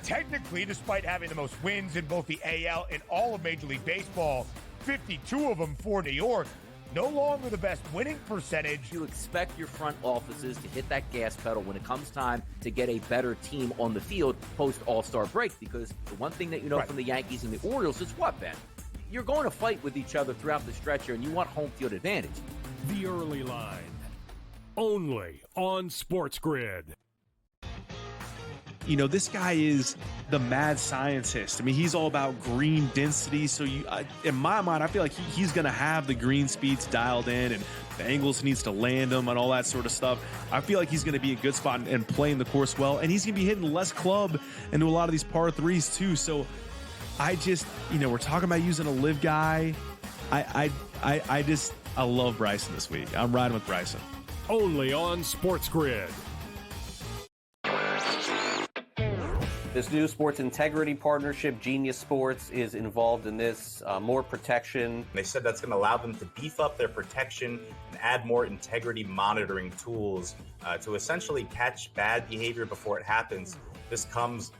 technically, despite having the most wins in both the AL and all of Major League Baseball, 52 of them for New York, no longer the best winning percentage. You expect your front offices to hit that gas pedal when it comes time to get a better team on the field post All-Star break, because the one thing that you know from the Yankees and the Orioles is what, Ben? You're going to fight with each other throughout the stretch here, and you want home field advantage. The Early Line, only on SportsGrid. You know, this guy is the mad scientist. I mean, he's all about green density. So in my mind, I feel like he's going to have the green speeds dialed in, and the angles he needs to land them and all that sort of stuff. I feel like he's going to be a good spot and playing the course well. And he's going to be hitting less club into a lot of these par threes too. So I just, we're talking about using a live guy. I love Bryson this week. I'm riding with Bryson. Only on SportsGrid. This new sports integrity partnership, Genius Sports, is involved in this. More protection. They said that's going to allow them to beef up their protection and add more integrity monitoring tools to essentially catch bad behavior before it happens. This comes,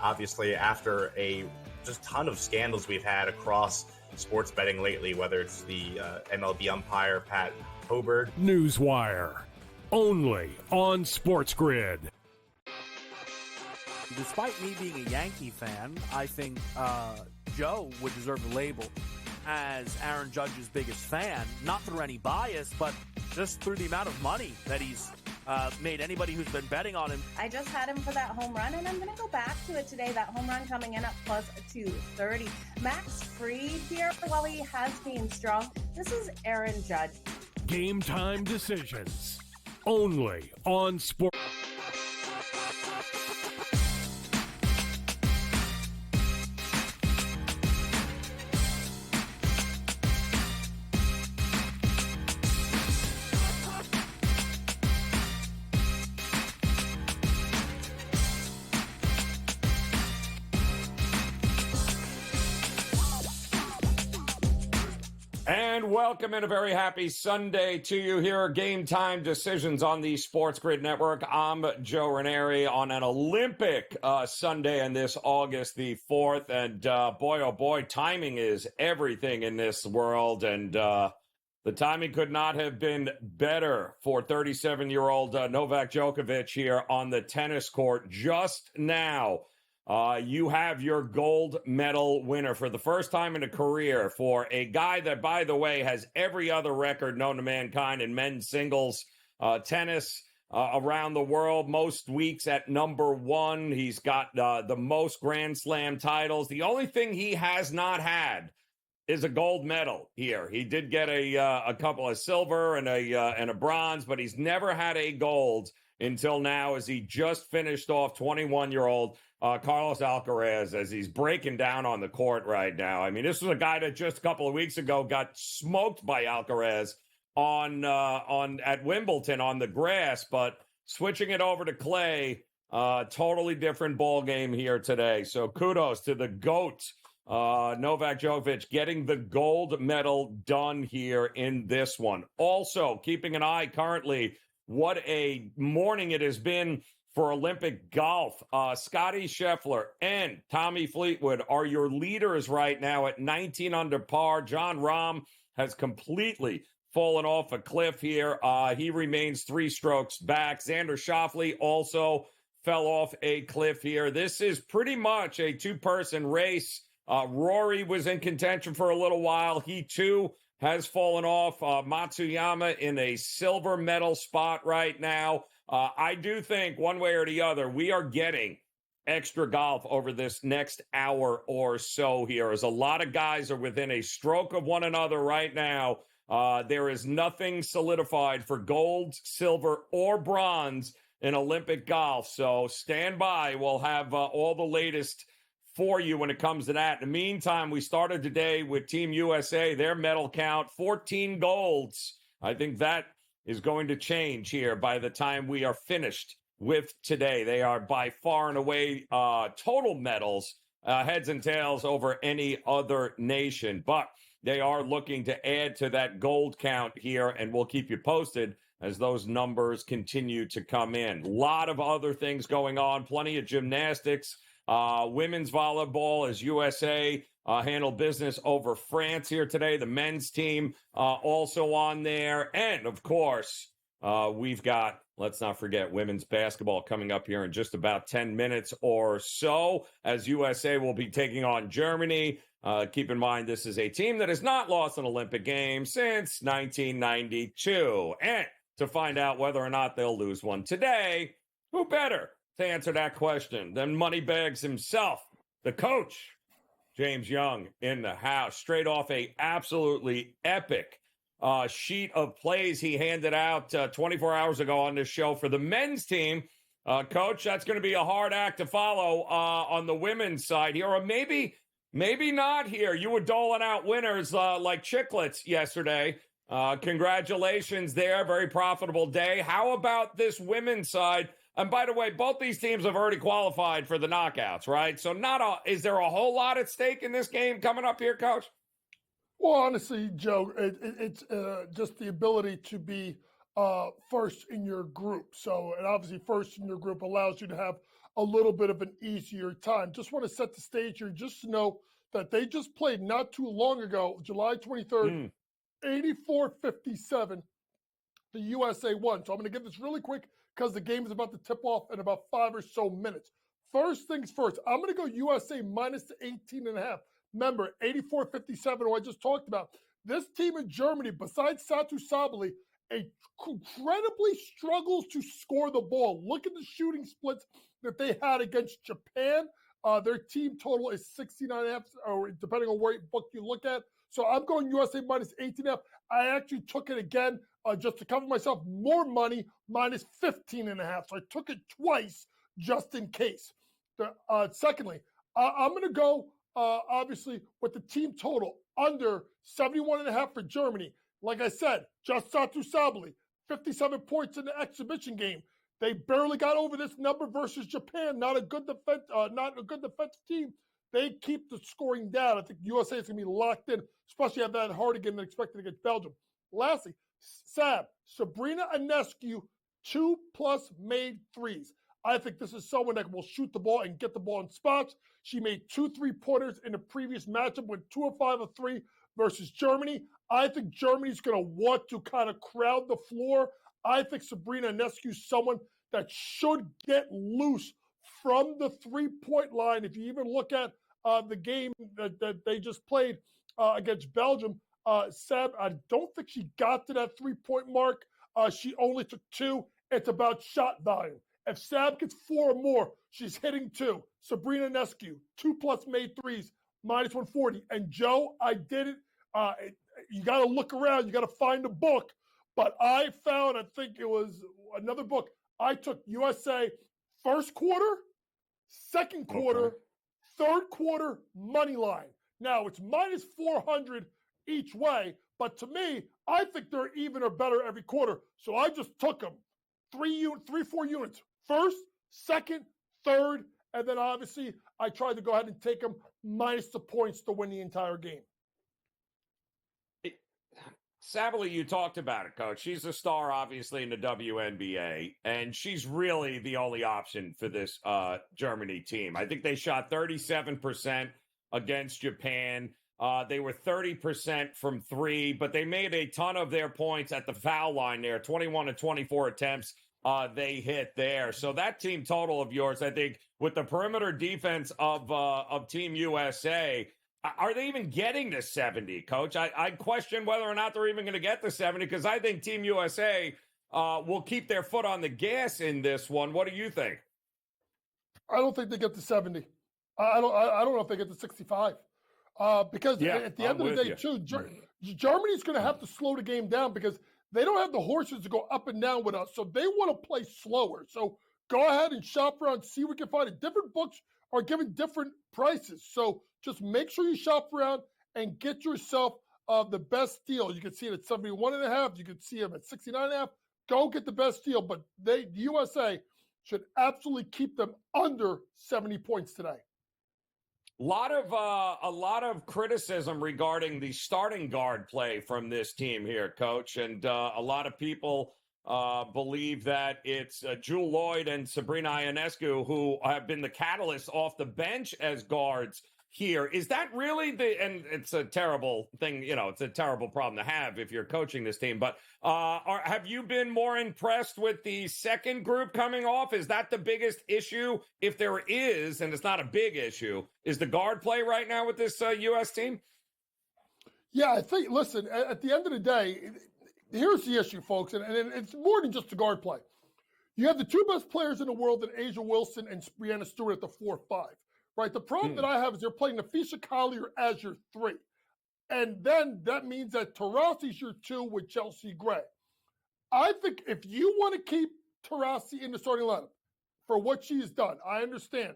obviously, after a just ton of scandals we've had across sports betting lately, whether it's the MLB umpire, Pat Hobert. Newswire, only on SportsGrid. Despite me being a Yankee fan, I think Joe would deserve the label as Aaron Judge's biggest fan, not through any bias, but just through the amount of money that he's made anybody who's been betting on him. I just had him for that home run, and I'm going to go back to it today. That home run coming in at plus 230. Max Fried here, while he has been strong, this is Aaron Judge. Game time decisions, only on Sport. And welcome and a very happy Sunday to you. Here are Game Time Decisions on the SportsGrid Network. I'm Joe Raineri on an Olympic Sunday on this August the 4th. And boy, oh boy, timing is everything in this world. And the timing could not have been better for 37-year-old Novak Djokovic here on the tennis court just now. You have your gold medal winner for the first time in a career for a guy that, by the way, has every other record known to mankind in men's singles tennis around the world. Most weeks at number one. He's got the most Grand Slam titles. The only thing he has not had is a gold medal here. He did get a couple of silver and a bronze, but he's never had a gold until now, as he just finished off 21-year-old Carlos Alcaraz, as he's breaking down on the court right now. I mean, this was a guy that just a couple of weeks ago got smoked by Alcaraz on at Wimbledon on the grass, but switching it over to clay, totally different ball game here today. So kudos to the GOAT, Novak Djokovic, getting the gold medal done here in this one. Also, keeping an eye currently, what a morning it has been for Olympic golf. Scotty Scheffler and Tommy Fleetwood are your leaders right now at 19 under par. Jon Rahm has completely fallen off a cliff here. He remains 3 strokes back. Xander Schauffele also fell off a cliff here. This is pretty much a two-person race. Rory was in contention for a little while. He, too, has fallen off. Matsuyama in a silver medal spot right now. I do think one way or the other, we are getting extra golf over this next hour or so here, as a lot of guys are within a stroke of one another right now. There is nothing solidified for gold, silver, or bronze in Olympic golf. So stand by. We'll have all the latest for you when it comes to that. In the meantime, we started today with Team USA, their medal count, 14 golds. I think that is going to change here by the time we are finished with today. They are by far and away total medals, heads and tails over any other nation. But they are looking to add to that gold count here, and we'll keep you posted as those numbers continue to come in. A lot of other things going on, plenty of gymnastics. Women's volleyball as USA handled business over France here today. The men's team also on there. And, of course, we've got, let's not forget, women's basketball coming up here in just about 10 minutes or so as USA will be taking on Germany. Keep in mind, this is a team that has not lost an Olympic game since 1992. And to find out whether or not they'll lose one today, who better to answer that question than Moneybags himself, the coach, James Young, in the house, straight off a absolutely epic sheet of plays he handed out 24 hours ago on this show for the men's team. Coach, that's going to be a hard act to follow on the women's side here, or maybe not here. You were doling out winners like chiclets yesterday. Congratulations there. Very profitable day. How about this women's side? And by the way, both these teams have already qualified for the knockouts, right? So is there a whole lot at stake in this game coming up here, Coach? Well, honestly, Joe, it's just the ability to be first in your group. So, and obviously first in your group allows you to have a little bit of an easier time. Just want to set the stage here just to know that they just played not too long ago, July 23rd, 84-57. The USA won. So I'm going to give this really quick because the game is about to tip off in about 5 or so minutes. First things first, I'm going to go USA minus the 18.5. Remember, 84-57, who I just talked about. This team in Germany, besides Satu Sabali, incredibly struggles to score the ball. Look at the shooting splits that they had against Japan. Their team total is 69.5, or depending on what book you look at. So I'm going USA minus 18.5. I actually took it again just to cover myself. More money, minus 15.5. So I took it twice just in case. Secondly, I'm going to go, obviously, with the team total under 71.5 for Germany. Like I said, just Satu Sabali, 57 points in the exhibition game. They barely got over this number versus Japan. Not a good defensive team. They keep the scoring down. I think USA is going to be locked in, especially at that hard again than expected against Belgium. Lastly, Sabrina Ionescu, 2+ made threes. I think this is someone that will shoot the ball and get the ball in spots. She made 2 3-pointers in the previous matchup with 2 of 5 of 3 versus Germany. I think Germany's going to want to kind of crowd the floor. I think Sabrina Ionescu is someone that should get loose from the 3-point line. If you even look at the game that they just played against Belgium, Sab, I don't think she got to that 3-point mark. She only took 2. It's about shot volume. If Sab gets 4 or more, she's hitting 2. Sabrina Ionescu, 2+ made threes, minus 140. And Joe, I did it. You got to look around. You got to find a book. But I found, I think it was another book. I took USA first quarter, second quarter, third quarter money line. Now it's minus 400 each way. But to me, I think they're even or better every quarter. So I just took them 4 units. First, second, third, and then obviously I tried to go ahead and take them minus the points to win the entire game. Sabali, you talked about it, Coach. She's a star, obviously, in the WNBA, and she's really the only option for this Germany team. I think they shot 37% against Japan. They were 30% from 3, but they made a ton of their points at the foul line there, 21 to 24 attempts. They hit there. So that team total of yours, I think, with the perimeter defense of Team USA, are they even getting to 70, Coach? I question whether or not they're even going to get to 70 because I think Team USA will keep their foot on the gas in this one. What do you think? I don't think they get to 70. I don't know if they get to 65. Because at the end of the day, too, Germany's going to have to slow the game down because they don't have the horses to go up and down with us. So they want to play slower. So go ahead and shop around, see what you can find. Different books are giving different prices. So just make sure you shop around and get yourself the best deal. You can see it at 71.5. You can see them at 69.5. Go get the best deal. But the USA should absolutely keep them under 70 points today. A lot of criticism regarding the starting guard play from this team here, Coach, and a lot of people believe that it's Jewel Lloyd and Sabrina Ionescu who have been the catalysts off the bench as guards here. Is that really and it's a terrible thing, it's a terrible problem to have if you're coaching this team, but have you been more impressed with the second group coming off? Is that the biggest issue? If there is, and it's not a big issue, is the guard play right now with this U.S. team? Yeah, I think, listen, at the end of the day, here's the issue, folks, and it's more than just the guard play. You have the two best players in the world in Asia Wilson and Brianna Stewart at the 4-5. Right, the problem that I have is they're playing Nafisha Collier as your 3. And then that means that Taurasi's your 2 with Chelsea Gray. I think if you want to keep Taurasi in the starting lineup for what she has done, I understand.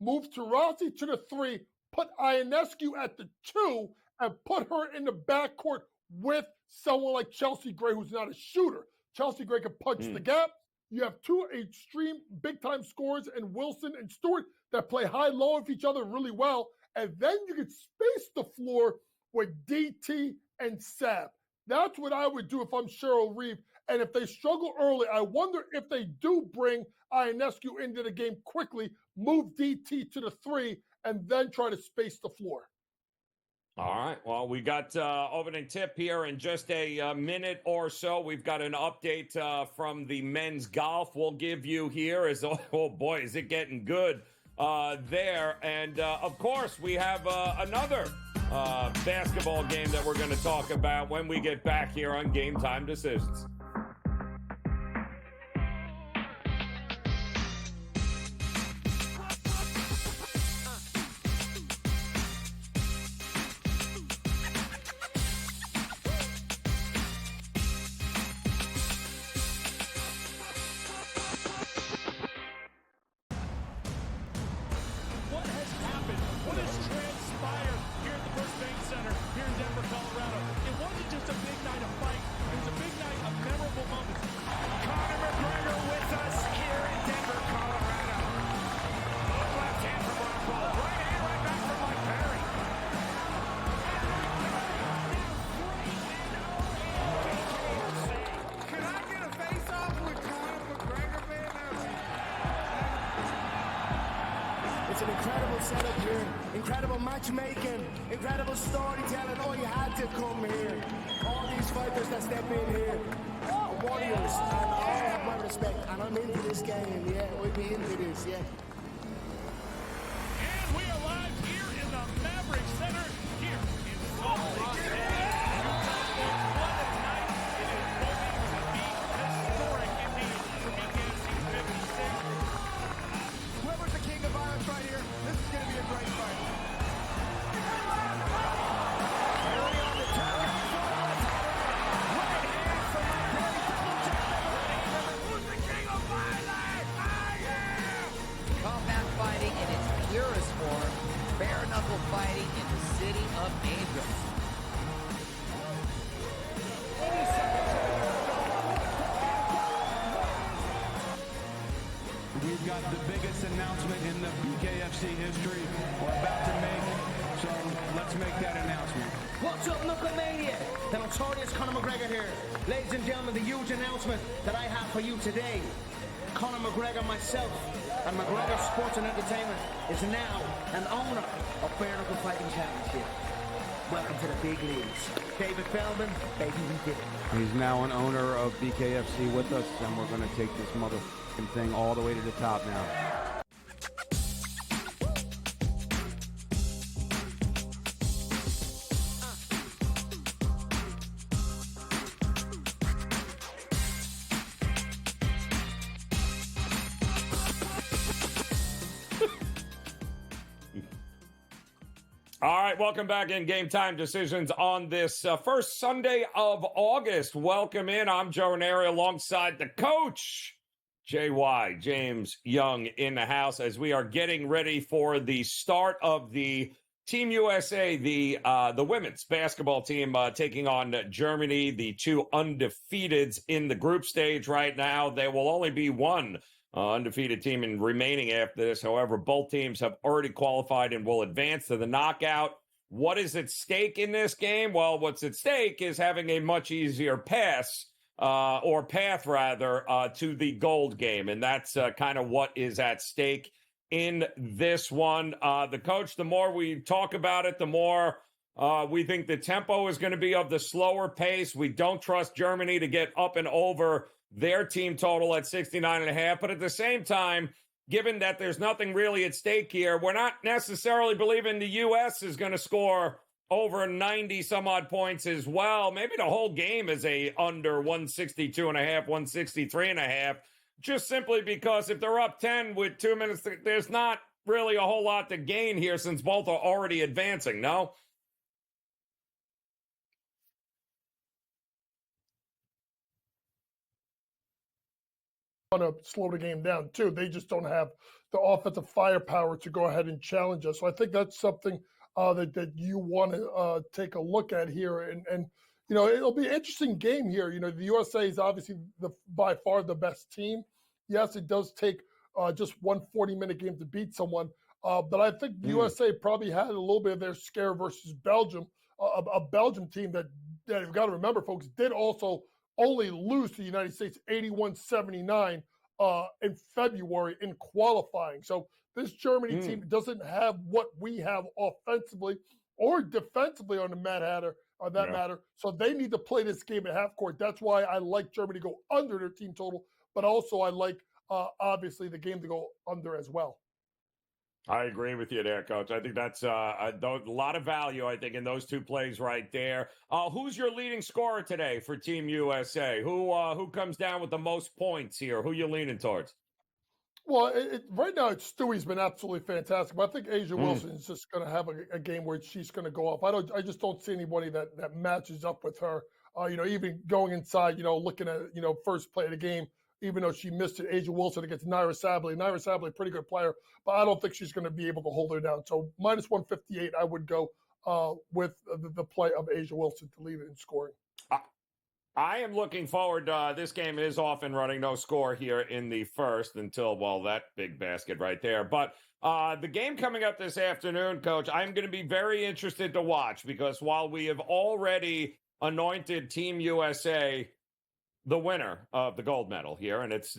Move Taurasi to the 3, put Ionescu at the 2, and put her in the backcourt with someone like Chelsea Gray, who's not a shooter. Chelsea Gray can punch the gap. You have 2 extreme big-time scorers in Wilson and Stewart that play high-low with each other really well. And then you can space the floor with DT and Sab. That's what I would do if I'm Cheryl Reeve. And if they struggle early, I wonder if they do bring Ionescu into the game quickly, move DT to the 3, and then try to space the floor. All right. Well, we got opening tip here in just a minute or so. We've got an update from the men's golf we'll give you here. Oh, boy, is it getting good there. And, of course, we have another basketball game that we're going to talk about when we get back here on Game Time Decisions. It's an incredible setup here, incredible matchmaking, incredible storytelling. Oh, you had to come here. All these fighters that step in here are warriors, and all have my respect. And I'm into this game, yeah, we'll be into this, yeah. And we are live here in the Maverick Center here in Salt Lake City. What a night. It is going to be historic indeed for BKFC 56. Whoever's the king of violence right here, this is going to be a great fight. Early on the turn. Right hand from my great double jab. Who's the king of violence? I am! Combat fighting in its purest form, bare knuckle fighting in the city of angels. We've got the biggest announcement in the BKFC history we're about to make, so let's make that announcement. What's up, Knucklemania? The notorious Conor McGregor here. Ladies and gentlemen, the huge announcement that I have for you today. Conor McGregor, myself, and McGregor Sports and Entertainment is now an owner of Bare Knuckle Fighting Championship. Welcome to the big leagues. David Feldman, baby, we did it. He's now an owner of BKFC with us, and we're going to take this motherfucking thing all the way to the top now. All right, welcome back in Game Time Decisions on this first Sunday of August. Welcome in. I'm Joe Raineri alongside the coach, JY, James Young, in the house as we are getting ready for the start of the Team USA, the women's basketball team taking on Germany, the two undefeateds in the group stage right now. There will only be one undefeated team in remaining after this. However, both teams have already qualified and will advance to the knockout. What is at stake in this game? Well, what's at stake is having a much easier pass or path rather, to the gold game. And that's kind of what is at stake in this one. The coach, the more we talk about it, the more we think the tempo is going to be of the slower pace. We don't trust Germany to get up and over their team total at 69.5. But at the same time, given that there's nothing really at stake here, we're not necessarily believing the U.S. is going to score over 90 some odd points as well. Maybe the whole game is a under 162.5, 163.5, just simply because if they're up 10 with 2 minutes, there's not really a whole lot to gain here since both are already advancing, no? Want to slow the game down too. They just don't have the offensive firepower to go ahead and challenge us. So I think that's something that you want to take a look at here. And it'll be an interesting game here. The USA is obviously by far the best team. Yes, it does take just one 40-minute game to beat someone. But I think the USA probably had a little bit of their scare versus Belgium, a Belgium team that you've got to remember, folks, did also only lose to the United States 81-79 in February in qualifying. So this Germany team doesn't have what we have offensively or defensively on the matter. So they need to play this game at half court. That's why I like Germany to go under their team total, but also I like obviously the game to go under as well. I agree with you there, Coach. I think that's a lot of value, I think, in those two plays right there. Who's your leading scorer today for Team USA? Who comes down with the most points here? Who you leaning towards? Well, right now, Stewie's been absolutely fantastic. But I think Asia Wilson is just going to have a game where she's going to go off. I just don't see anybody that matches up with her. Even going inside, looking at first play of the game, even though she missed it, Asia Wilson against Naira Sabley. Naira Sabley, a pretty good player, but I don't think she's going to be able to hold her down. So minus 158, I would go with the play of Asia Wilson to lead it in scoring. I am looking forward. This game is off and running, no score here in the first until, that big basket right there. But the game coming up this afternoon, Coach, I'm going to be very interested to watch because while we have already anointed Team USA the winner of the gold medal here, and it's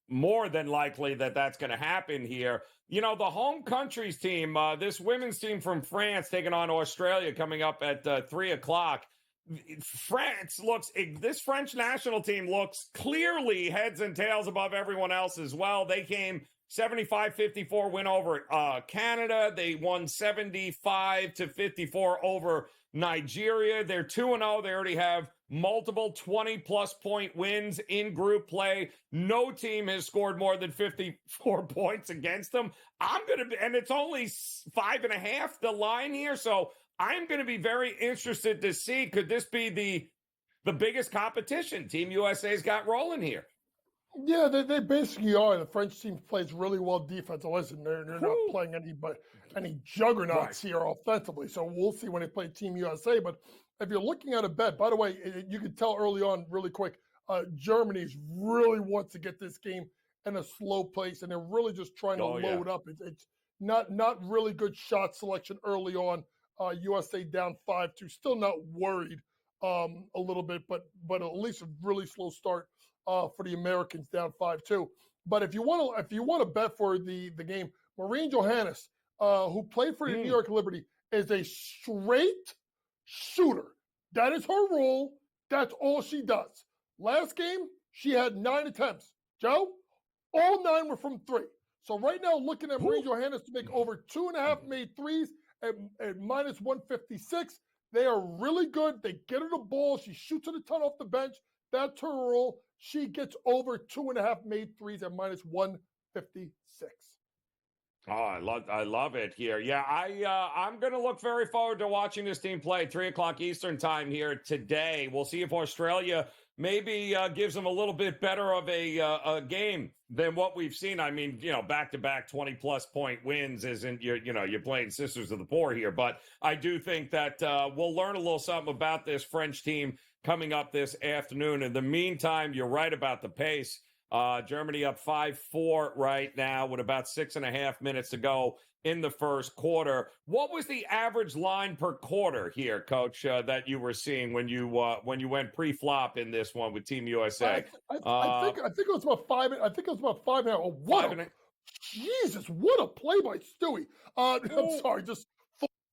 more than likely that that's going to happen here. The home country's team, this women's team from France taking on Australia coming up at 3 o'clock. This French national team looks clearly heads and tails above everyone else as well. They came 75-54 win over Canada. They won 75-54 over Nigeria. They're 2-0. They already have multiple 20-plus point wins in group play. No team has scored more than 54 points against them. And it's only 5.5 the line here. So I'm going to be very interested to see, could this be the biggest competition Team USA's got rolling here? Yeah, they basically are. The French team plays really well defense. Listen, they're not playing any juggernauts here offensively. So we'll see when they play Team USA. But if you're looking at a bet, by the way, you can tell early on, really quick, Germany really wants to get this game in a slow pace, and they're really just trying to load up. It's not really good shot selection early on. USA down 5-2, still not worried a little bit, but at least a really slow start for the Americans down 5-2. But if you want to bet for the game, Maureen Johannes, who played for the New York Liberty, is a straight shooter. That is her role. That's all she does. Last game, she had 9 attempts. Joe, all 9 were from 3. So right now, looking at Maureen Johannes to make over 2.5 made threes at minus 156. They are really good. They get her the ball. She shoots it a ton off the bench. That's her role. She gets over 2.5 made threes at minus 156. Oh, I love it here. Yeah, I'm going to look very forward to watching this team play 3 o'clock Eastern time here today. We'll see if Australia maybe gives them a little bit better of a game than what we've seen. I mean, back-to-back 20-plus point wins isn't, you're playing Sisters of the Poor here. But I do think that we'll learn a little something about this French team coming up this afternoon. In the meantime, you're right about the pace. Germany up 5-4 right now with about 6.5 minutes to go in the first quarter. What was the average line per quarter here, Coach, that you were seeing when you went pre-flop in this one with Team USA? I think it was about five. I think it was about 5.5. Oh, what? Jesus, what a play by Stewie. I'm sorry, just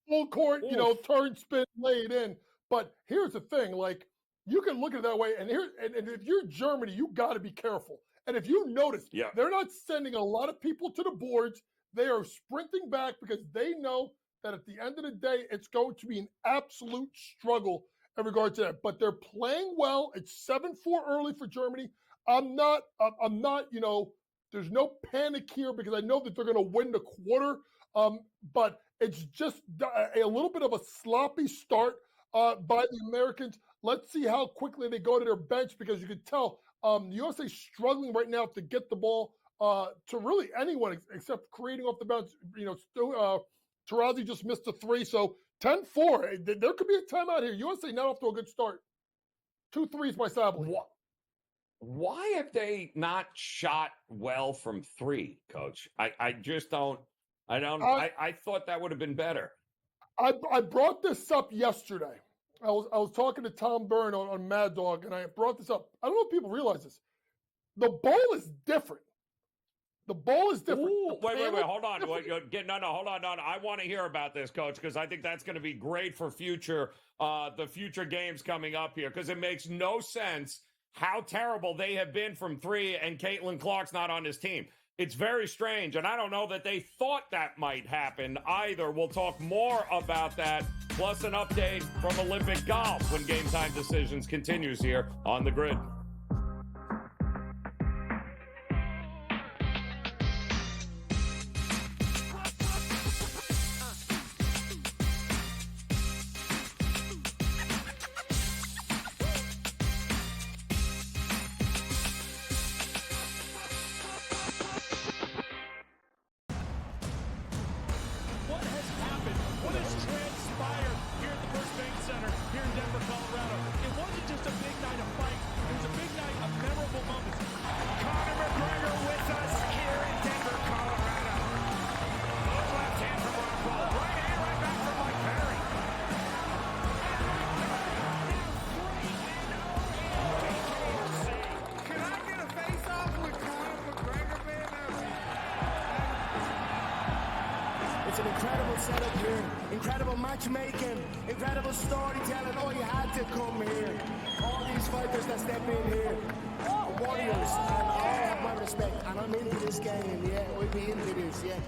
full court, turn, spin, lay it in. But here's the thing, like, you can look at it that way, and if you're Germany, you got to be careful. And if you notice, they're not sending a lot of people to the boards. They are sprinting back because they know that at the end of the day, it's going to be an absolute struggle in regard to that. But they're playing well. It's 7-4 early for Germany. I'm not, there's no panic here because I know that they're going to win the quarter. But it's just a little bit of a sloppy start by the Americans. Let's see how quickly they go to their bench because you can tell the USA is struggling right now to get the ball to really anyone except creating off the bounce. Taurazi just missed a 3, so 10-4. There could be a timeout here. USA not off to a good start. 2 threes by Sably. Why have they not shot well from 3, Coach? I just don't. I thought that would have been better. I brought this up yesterday. I was talking to Tom Byrne on Mad Dog, and I brought this up. I don't know if people realize this. The ball is different. The ball is different. Ooh, wait, hold on. Hold on. I want to hear about this, Coach, because I think that's going to be great for the future games coming up here, because it makes no sense how terrible they have been from 3, and Caitlin Clark's not on his team. It's very strange, and I don't know that they thought that might happen either. We'll talk more about that, plus an update from Olympic golf when Game Time Decisions continues here on the Grid. It's an incredible setup here, incredible matchmaking, incredible storytelling. Oh, you had to come here. All these fighters that step in here are warriors, and all have my respect. And I'm into this game, yeah. We'll be into this, yeah. And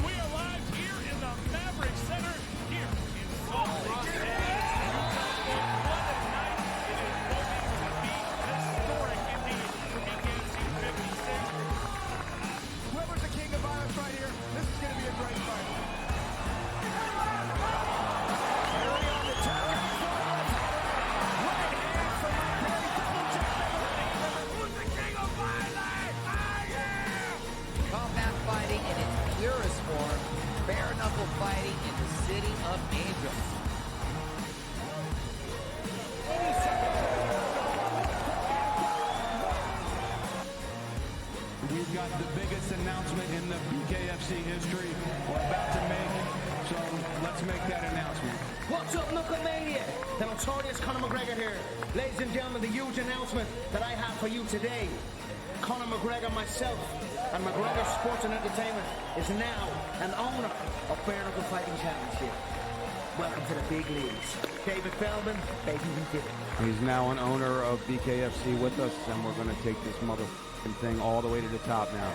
we are live here in the Maverick Center here in Salt Lake City. What a night. It is going to be historic indeed for BKFC 56. Whoever's the king of violence right here, this is going to be a great fight. Early on the turn. Right hand from Raineri, double jab. Who's the king of violence? I am! Combat fighting in its purest form, bare knuckle fighting in the city of angels. We've got the biggest announcement in the BKFC history we're about to make, so let's make that announcement. What's up, Knucklemania? The notorious Conor McGregor here. Ladies and gentlemen, the huge announcement that I have for you today. Conor McGregor, myself, and McGregor Sports and Entertainment is now an owner of Bare Knuckle Fighting Championship. Welcome to the big leagues. David Feldman, baby, we did it. He's now an owner of BKFC with us, and we're going to take this motherfucking thing all the way to the top now.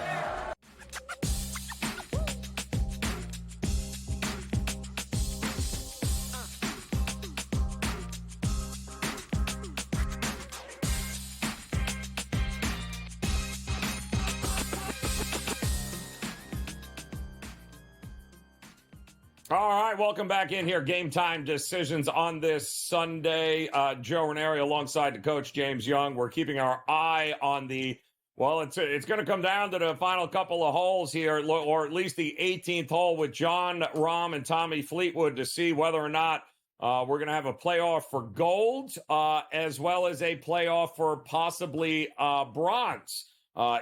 All right, welcome back in here. Game Time Decisions on this Sunday. Joe Raineri alongside the coach, James Young. We're keeping our eye on it's going to come down to the final couple of holes here, or at least the 18th hole with John Rahm and Tommy Fleetwood to see whether or not We're going to have a playoff for gold, as well as a playoff for possibly bronze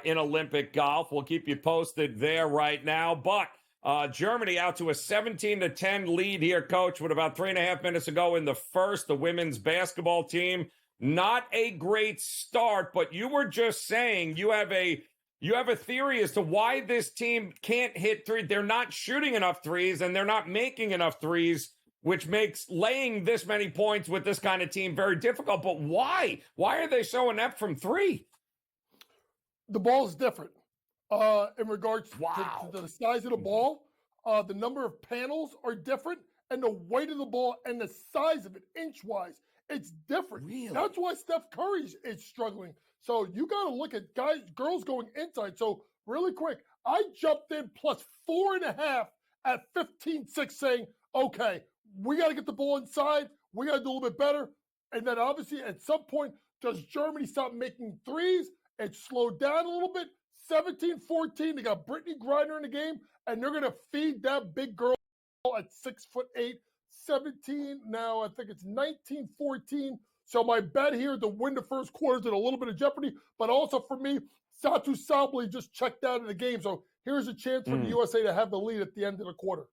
in Olympic golf. We'll keep you posted there right now. But Germany out to a 17-10 lead here, Coach, with about 3.5 minutes to go in the first. The women's basketball team, not a great start, but you were just saying you have a theory as to why this team can't hit three. They're not shooting enough threes, and they're not making enough threes, which makes laying this many points with this kind of team very difficult. But why? Why are they so inept from three? The ball is different. In regards to the size of the ball, the number of panels are different, and the weight of the ball and the size of it, inch-wise, it's different. Really? That's why Steph Curry is struggling. So you got to look at girls going inside. So really quick, I jumped in plus 4.5 at 15-6 saying, okay, we got to get the ball inside. We got to do a little bit better. And then obviously at some point, does Germany stop making threes? It slowed down a little bit. 17-14, they got Brittany Griner in the game, and they're going to feed that big girl at 6'8". 17, now I think it's 19-14. So my bet here to win the first quarter is in a little bit of jeopardy, but also for me, Satu Sabli just checked out of the game. So here's a chance for the USA to have the lead at the end of the quarter.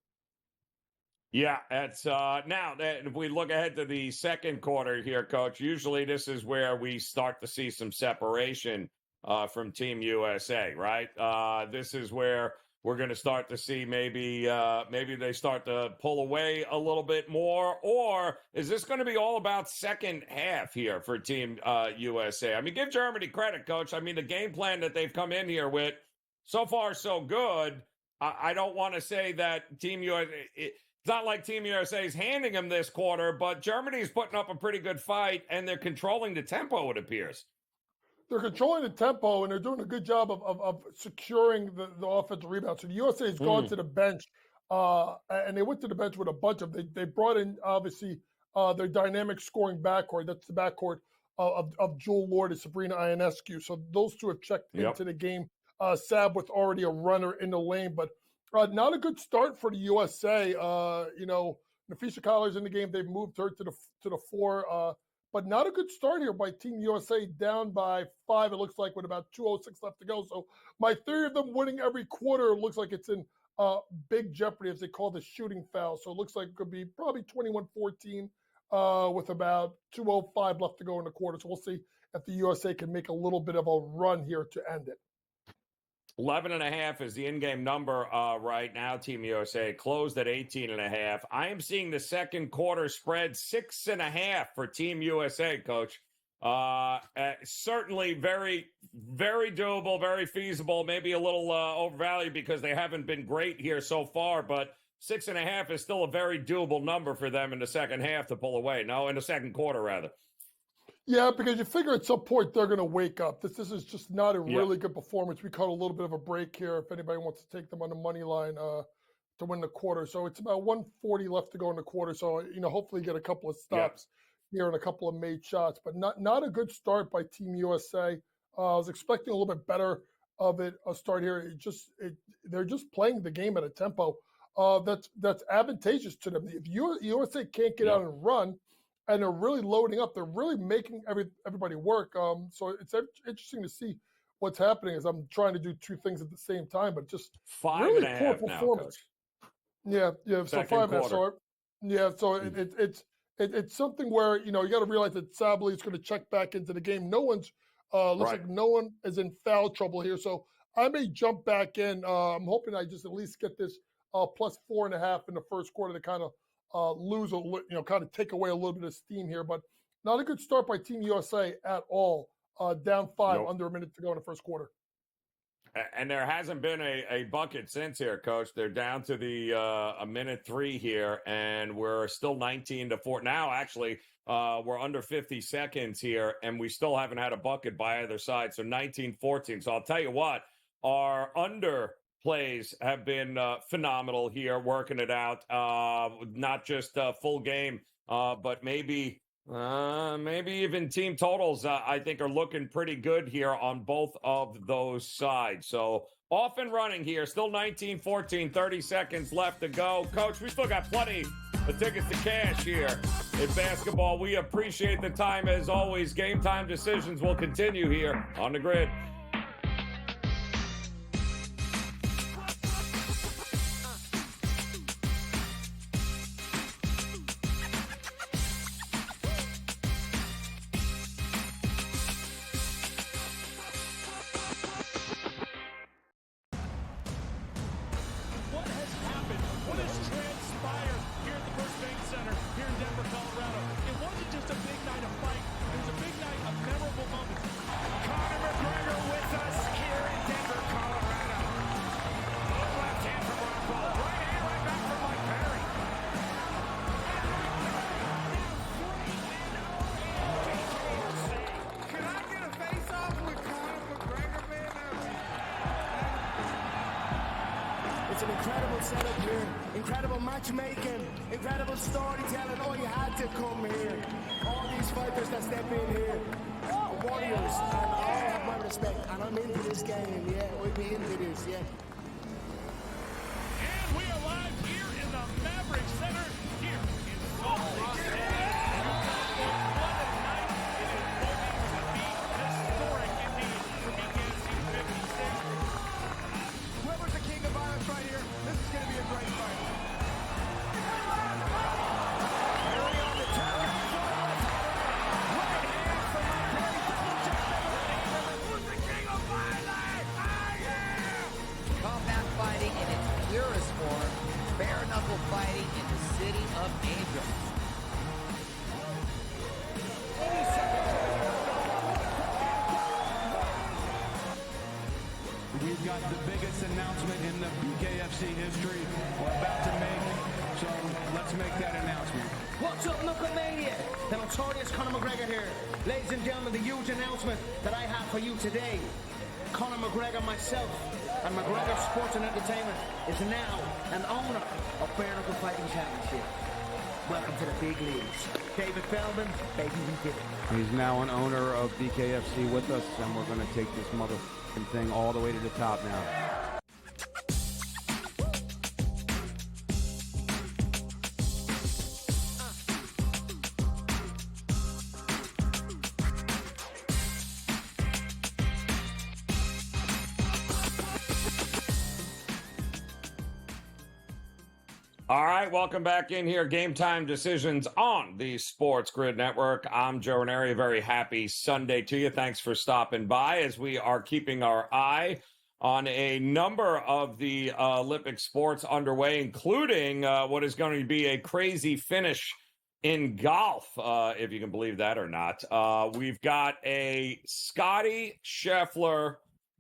Yeah, that's now that if we look ahead to the second quarter here, Coach, usually this is where we start to see some separation from Team USA, right? This is where we're going to start to see maybe they start to pull away a little bit more, or is this going to be all about second half here for Team USA? I mean, give Germany credit, Coach. I mean, the game plan that they've come in here with, so far so good. I don't want to say that Team USA, it's not like Team USA is handing them this quarter, but Germany's putting up a pretty good fight, and they're controlling the tempo, it appears. They're controlling the tempo, and they're doing a good job of securing the offensive rebound. So the USA has gone to the bench, and they went to the bench with a bunch of they brought in, obviously, their dynamic scoring backcourt. That's the backcourt of Jewel Lord and Sabrina Ionescu. So those two have checked into the game. Sab with already a runner in the lane, but not a good start for the USA. Nafisa Collar's in the game. They've moved her to the floor. But not a good start here by Team USA, down by 5, it looks like, with about 2:06 left to go. So my theory of them winning every quarter looks like it's in big jeopardy, as they call the shooting foul. So it looks like it could be probably 21-14 with about 2:05 left to go in the quarter. So we'll see if the USA can make a little bit of a run here to end it. 11.5 is the in-game number right now. Team USA closed at 18.5. I am seeing the second quarter spread 6.5 for Team USA, Coach. Certainly very, very doable, very feasible, maybe a little overvalued because they haven't been great here so far, but 6.5 is still a very doable number for them in the second half to pull away. No, in the second quarter, rather. Yeah, because you figure at some point they're going to wake up. This is just not a really good performance. We caught a little bit of a break here if anybody wants to take them on the money line to win the quarter. So it's about 140 left to go in the quarter. So, hopefully get a couple of stops here and a couple of made shots. But not a good start by Team USA. I was expecting a little bit better of a start here. They're just playing the game at a tempo that's advantageous to them. If USA can't get out and run, and they're really loading up, they're really making everybody work. So it's interesting to see what's happening as I'm trying to do two things at the same time, but just 5.5 really now, poor performance. Yeah. So 5.5. So it's something where you got to realize that Sabli is going to check back into the game. No one's looks like no one is in foul trouble here, so I may jump back in. I'm hoping I just at least get this plus 4.5 in the first quarter to kind of lose kind of take away a little bit of steam here, but not a good start by Team USA at all. Down 5, under a minute to go in the first quarter. And there hasn't been a bucket since here, Coach. They're down to the a minute 3 here, and we're still 19-4. Now, actually, we're under 50 seconds here, and we still haven't had a bucket by either side. So 19-14. So I'll tell you what, our under plays have been phenomenal here, working it out. Not just full game, but maybe even team totals, I think, are looking pretty good here on both of those sides. So off and running here, still 19-14, 30 seconds left to go. Coach, we still got plenty the tickets to cash here in basketball. We appreciate the time as always. Game time decisions will continue here on the grid. What has happened? What has transpired here at the First Bank Center here in Denver, Colorado? It wasn't just a big night of fight. It was a big night of memorable moments. Conor McGregor with us here in Denver, Colorado. Little left hand from Rockfall. Right hand right back from Mike Perry. Can I get a face-off with Conor McGregor, man? It's an incredible setup here, incredible matchmaking, incredible storytelling. Oh, you had to come here. All these fighters that step in here are warriors, and all have my respect. And I'm into this game, yeah. We'll be into this, yeah. And we are live here in the Maverick Center here in Salt Lake City. What a night. It is going to be historic indeed for BKFC 56. Whoever's the king of violence right here, this is going to be a great fight. Perry on the top. Right hand from Perry. Who's the king of violence? I am! Combat fighting in its purest form. Bare knuckle fighting in the city of angels. We've got the biggest announcement in the BKFC history we're about to make, so let's make that announcement. What's up, Knucklemania? The notorious Conor McGregor here. Ladies and gentlemen, the huge announcement that I have for you today. Conor McGregor, myself, and McGregor Sports and Entertainment is now an owner of Bare Knuckle Fighting Championship. Welcome to the big leagues. David Feldman, baby, we did it. He's now an owner of BKFC with us, and we're going to take this motherfucking thing all the way to the top now. All right, welcome back in here. Game time decisions on the Sports Grid Network. I'm Joe Raineri. Very happy Sunday to you. Thanks for stopping by as we are keeping our eye on a number of the Olympic sports underway, including what is going to be a crazy finish in golf, if you can believe that or not. We've got a Scotty Scheffler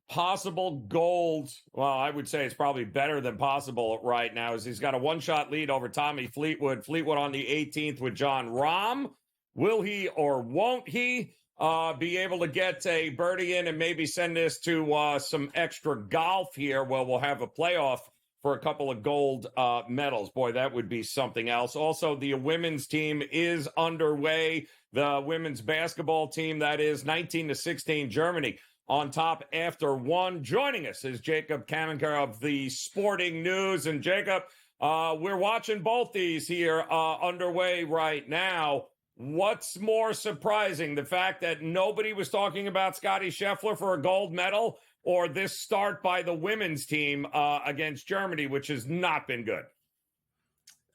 possible gold. Well, I would say it's probably better than possible right now, as he's got a one-shot lead over Tommy Fleetwood. Fleetwood on the 18th with John Rahm. Will he or won't he be able to get a birdie in and maybe send this to some extra golf here? Well, we'll have a playoff for a couple of gold medals. Boy, that would be something else. Also, the women's team is underway. The women's basketball team, that is 19-16 Germany, on top after one. Joining us is Jacob Kamenker of the Sporting News. And Jacob, we're watching both these here underway right now. What's more surprising, the fact that nobody was talking about Scotty Scheffler for a gold medal, or this start by the women's team against Germany, which has not been good?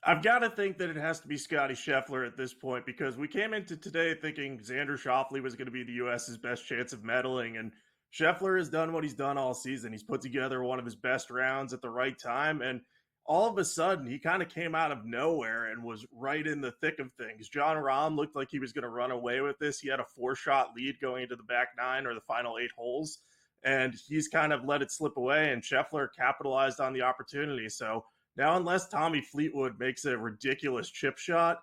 I've got to think that it has to be Scotty Scheffler at this point, because we came into today thinking Xander Schauffele was going to be the U.S.'s best chance of medaling, and Scheffler has done what he's done all season. He's put together one of his best rounds at the right time, and all of a sudden, he kind of came out of nowhere and was right in the thick of things. John Rahm looked like he was going to run away with this. He had a 4-shot lead going into the back 9 or the final 8 holes, and he's kind of let it slip away, and Scheffler capitalized on the opportunity. So now, unless Tommy Fleetwood makes a ridiculous chip shot,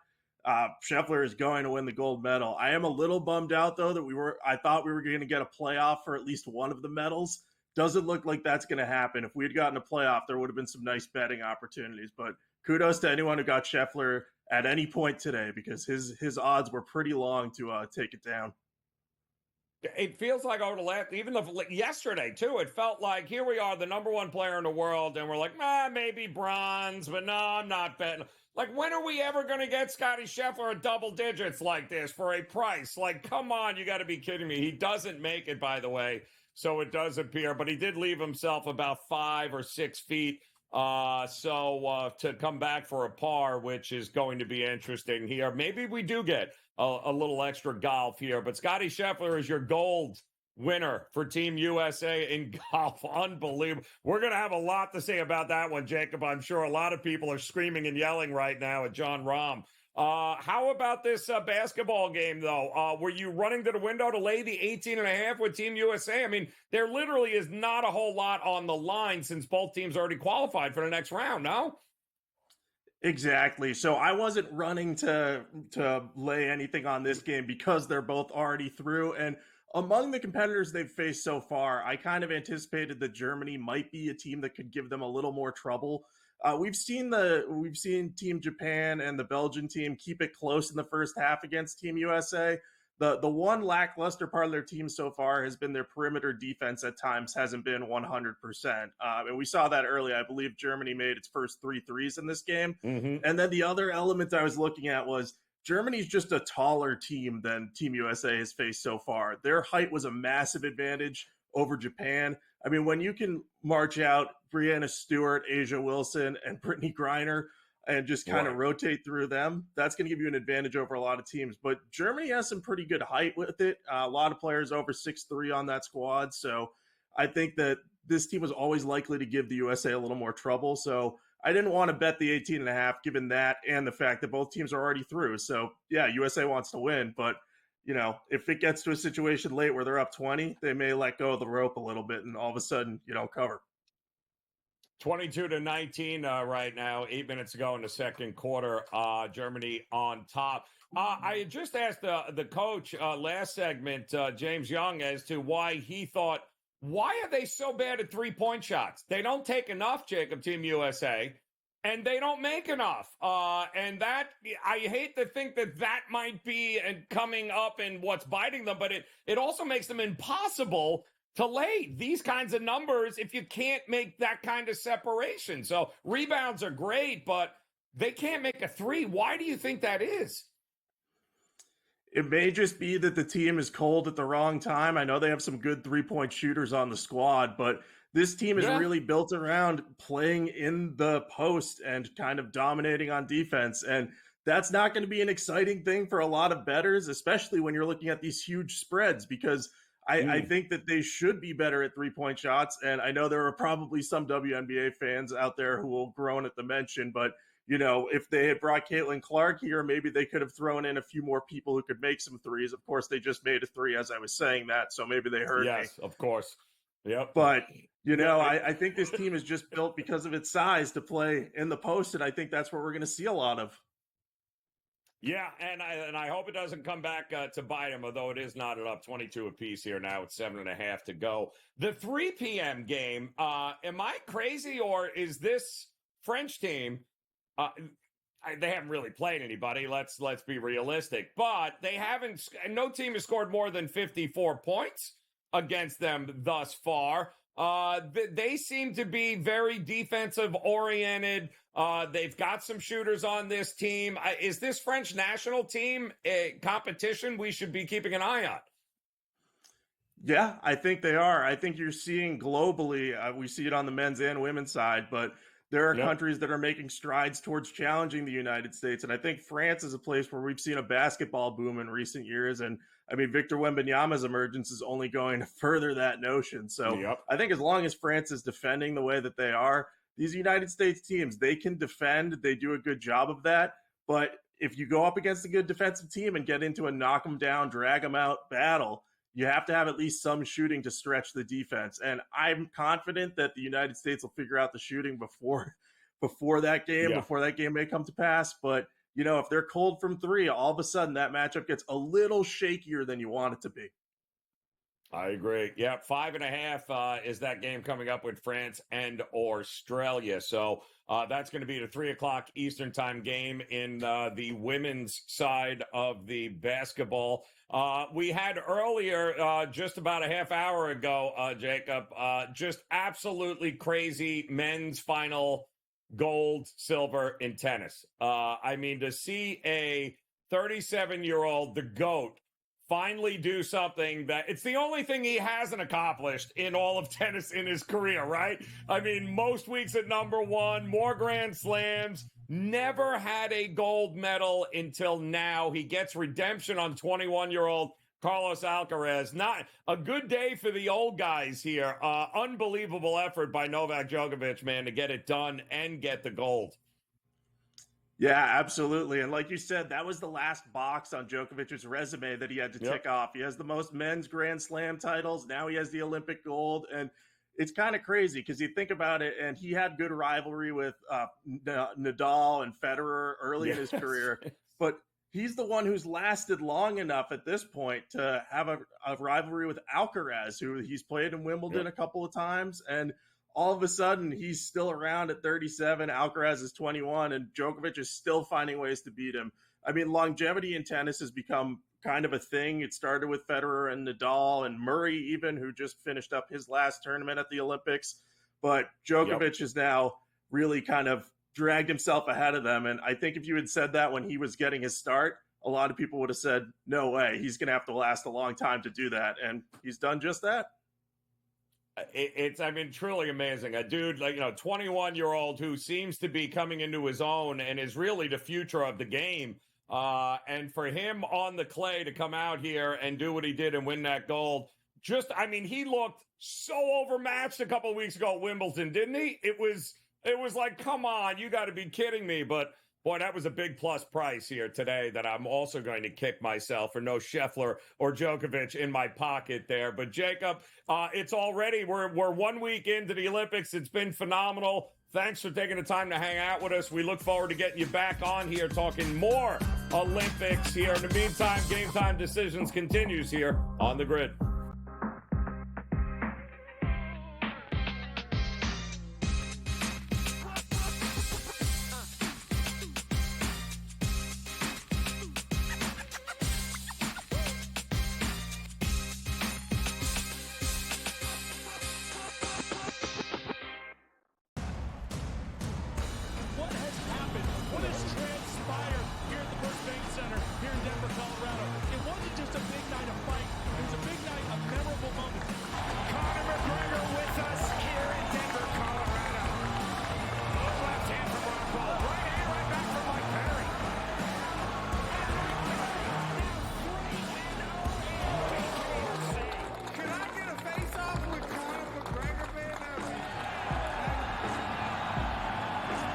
Scheffler is going to win the gold medal. I am a little bummed out, though, that I thought we were going to get a playoff for at least one of the medals. Doesn't look like that's going to happen. If we had gotten a playoff, there would have been some nice betting opportunities. But kudos to anyone who got Scheffler at any point today, because his odds were pretty long to take it down. It feels like over the last, even yesterday too, it felt like here we are, the number one player in the world, and we're like, maybe bronze, but no, I'm not betting. Like, when are we ever going to get Scotty Scheffler at double digits like this for a price? Like, come on, you got to be kidding me. He doesn't make it, by the way, so it does appear. But he did leave himself about 5 or 6 feet to come back for a par, which is going to be interesting here. Maybe we do get a little extra golf here. But Scotty Scheffler is your gold winner for Team USA in golf. Unbelievable. We're going to have a lot to say about that one, Jacob. I'm sure a lot of people are screaming and yelling right now at John Rahm. How about this basketball game, though? Were you running to the window to lay the 18.5 with Team USA? I mean, there literally is not a whole lot on the line since both teams already qualified for the next round, no? Exactly. So I wasn't running to lay anything on this game because they're both already through. And among the competitors they've faced so far, I kind of anticipated that Germany might be a team that could give them a little more trouble. We've seen Team Japan and the Belgian team keep it close in the first half against Team USA. The one lackluster part of their team so far has been their perimeter defense at times hasn't been 100%. And we saw that early. I believe Germany made its first 3 threes in this game. Mm-hmm. And then the other element I was looking at was Germany's just a taller team than Team USA has faced so far. Their height was a massive advantage over Japan. I mean, when you can march out Breanna Stewart, Asia Wilson, and Brittany Griner and just kind of rotate through them, that's going to give you an advantage over a lot of teams. But Germany has some pretty good height with it. A lot of players over 6'3" on that squad. So I think that this team was always likely to give the USA a little more trouble. So I didn't want to bet the 18.5 given that and the fact that both teams are already through. So yeah, USA wants to win, but you know, if it gets to a situation late where they're up 20, they may let go of the rope a little bit and all of a sudden you don't cover. 22-19 right now, 8 minutes to go in the second quarter. Germany on top. I had just asked the coach last segment, James Young, as to why he thought, why are they so bad at three-point shots? They don't take enough, Jacob, Team USA, and they don't make enough. And that, I hate to think that might be coming up and what's biting them, but it also makes them impossible to lay these kinds of numbers if you can't make that kind of separation. So rebounds are great, but they can't make a three. Why do you think that is? It may just be that the team is cold at the wrong time. I know they have some good three-point shooters on the squad, but this team is really built around playing in the post and kind of dominating on defense. And that's not going to be an exciting thing for a lot of bettors, especially when you're looking at these huge spreads, because I think that they should be better at three-point shots. And I know there are probably some WNBA fans out there who will groan at the mention, but you know, if they had brought Caitlin Clark here, maybe they could have thrown in a few more people who could make some threes. Of course, they just made a three as I was saying that, so maybe they heard me. Yes, of course. Yep. But, you know, I think this team is just built because of its size to play in the post, and I think that's what we're going to see a lot of. Yeah, and I hope it doesn't come back to bite them, although it is knotted up 22 apiece here now with 7.5 to go. The 3 p.m. game, am I crazy, or is this French team – they haven't really played anybody. Let's be realistic, but they haven't. No team has scored more than 54 points against them thus far. They seem to be very defensive oriented. They've got some shooters on this team. Is this French national team a competition we should be keeping an eye on? Yeah, I think they are. I think you're seeing globally. We see it on the men's and women's side, but there are countries that are making strides towards challenging the United States. And I think France is a place where we've seen a basketball boom in recent years. And I mean, Victor Wembanyama's emergence is only going to further that notion. So I think as long as France is defending the way that they are, these United States teams, they can defend. They do a good job of that. But if you go up against a good defensive team and get into a knock them down, drag them out battle, you have to have at least some shooting to stretch the defense. And I'm confident that the United States will figure out the shooting before that game may come to pass. But, you know, if they're cold from three, all of a sudden that matchup gets a little shakier than you want it to be. I agree. Yeah, 5.5 is that game coming up with France and Australia. So that's going to be the 3:00 Eastern time game in the women's side of the basketball. We had earlier, just about a half hour ago, Jacob, just absolutely crazy men's final gold, silver in tennis. I mean, to see a 37-year-old, the GOAT, finally do something that it's the only thing he hasn't accomplished in all of tennis in his career, right? I mean, most weeks at number one, more Grand Slams, never had a gold medal until now. He gets redemption on 21-year-old Carlos Alcaraz. Not a good day for the old guys here. Unbelievable effort by Novak Djokovic, man, to get it done and get the gold. Yeah, absolutely. And like you said, that was the last box on Djokovic's resume that he had to tick off. He has the most men's Grand Slam titles. Now he has the Olympic gold. And it's kind of crazy because you think about it, and he had good rivalry with Nadal and Federer early in his career. But he's the one who's lasted long enough at this point to have a rivalry with Alcaraz, who he's played in Wimbledon a couple of times. And all of a sudden, he's still around at 37. Alcaraz is 21, and Djokovic is still finding ways to beat him. I mean, longevity in tennis has become kind of a thing. It started with Federer and Nadal and Murray even, who just finished up his last tournament at the Olympics. But Djokovic has now really kind of dragged himself ahead of them. And I think if you had said that when he was getting his start, a lot of people would have said, no way, he's going to have to last a long time to do that. And he's done just that. It's, I mean, truly amazing. A dude, 21-year-old who seems to be coming into his own and is really the future of the game. And for him on the clay to come out here and do what he did and win that gold, he looked so overmatched a couple of weeks ago at Wimbledon, didn't he? It was like, come on, you got to be kidding me. But boy, that was a big plus price here today that I'm also going to kick myself for no Scheffler or Djokovic in my pocket there. But Jacob, it's already, we're 1 week into the Olympics. It's been phenomenal. Thanks for taking the time to hang out with us. We look forward to getting you back on here talking more Olympics here. In the meantime, Game Time Decisions continues here on the Grid.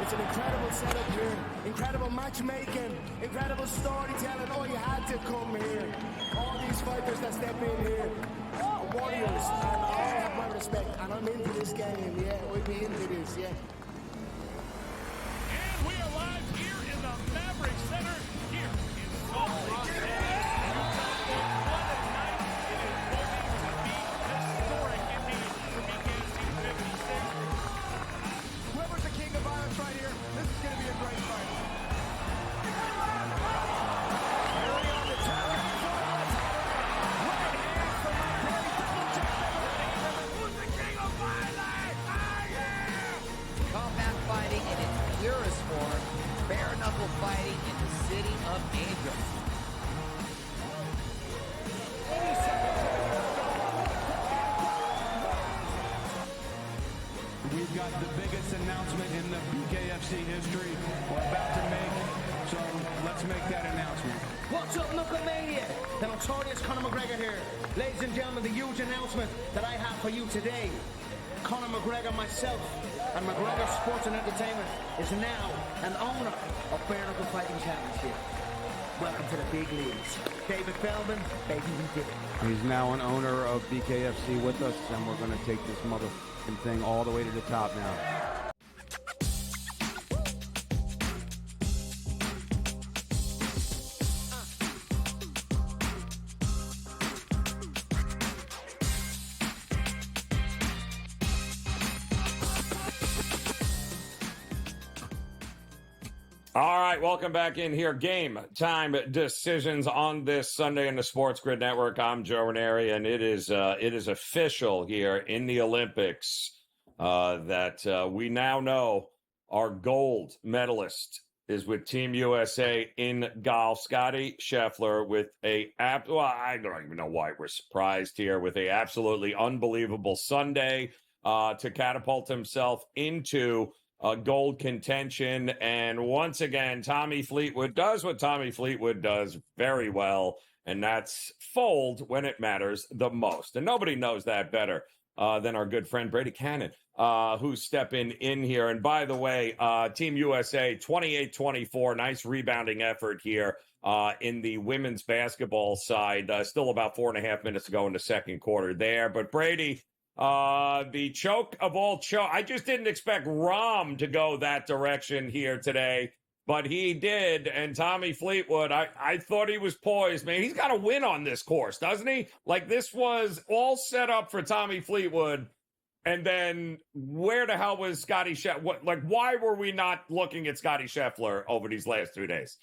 It's an incredible setup here, incredible matchmaking, incredible storytelling. Oh, you had to come here. All these fighters that step in here are warriors, and all have my respect. And I'm into this game, yeah. We'll be into this, yeah. And we are live here in the Maverick Center here in Salt Lake City. What a night it is going to be. Historic indeed for BKFC 56. Whoever's the king of violence right here, this is going to be a great fight. Combat fighting in its purest form, bare knuckle fighting in the city of angels. We've got the biggest announcement in the BKFC history we're about to make, so let's make that announcement. What's up, Knucklemania? The notorious Conor McGregor here. Ladies and gentlemen, the huge announcement that I have for you today. Conor McGregor, myself, and McGregor Sports and Entertainment is now an owner of Bare Knuckle Fighting Championship. Welcome to the big leagues. David Feldman, baby, we did it. He's now an owner of BKFC with us, and we're going to take this motherfucking thing all the way to the top now. All right, welcome back in here. Game Time Decisions on this Sunday in the SportsGrid Network. I'm Joe Raineri, and it is official here in the Olympics that we now know Our gold medalist is with Team USA in golf. Scotty Scheffler with I don't even know why we're surprised here, with a absolutely unbelievable Sunday to catapult himself into gold contention. And once again, Tommy Fleetwood does what Tommy Fleetwood does very well, and that's fold when it matters the most. And nobody knows that better than our good friend Brady Cannon, who's stepping in here. And by the way, Team USA, 28-24, nice rebounding effort here in the women's basketball side. Still about 4.5 minutes to go in the second quarter there. But Brady, the choke of all choke. I just didn't expect Rahm to go that direction here today, but he did. And Tommy Fleetwood, I thought he was poised, man. He's got to win on this course, doesn't he? Like, this was all set up for Tommy Fleetwood. And then where the hell was Scotty Scheffler? Why were we not looking at Scotty Scheffler over these last 2 days?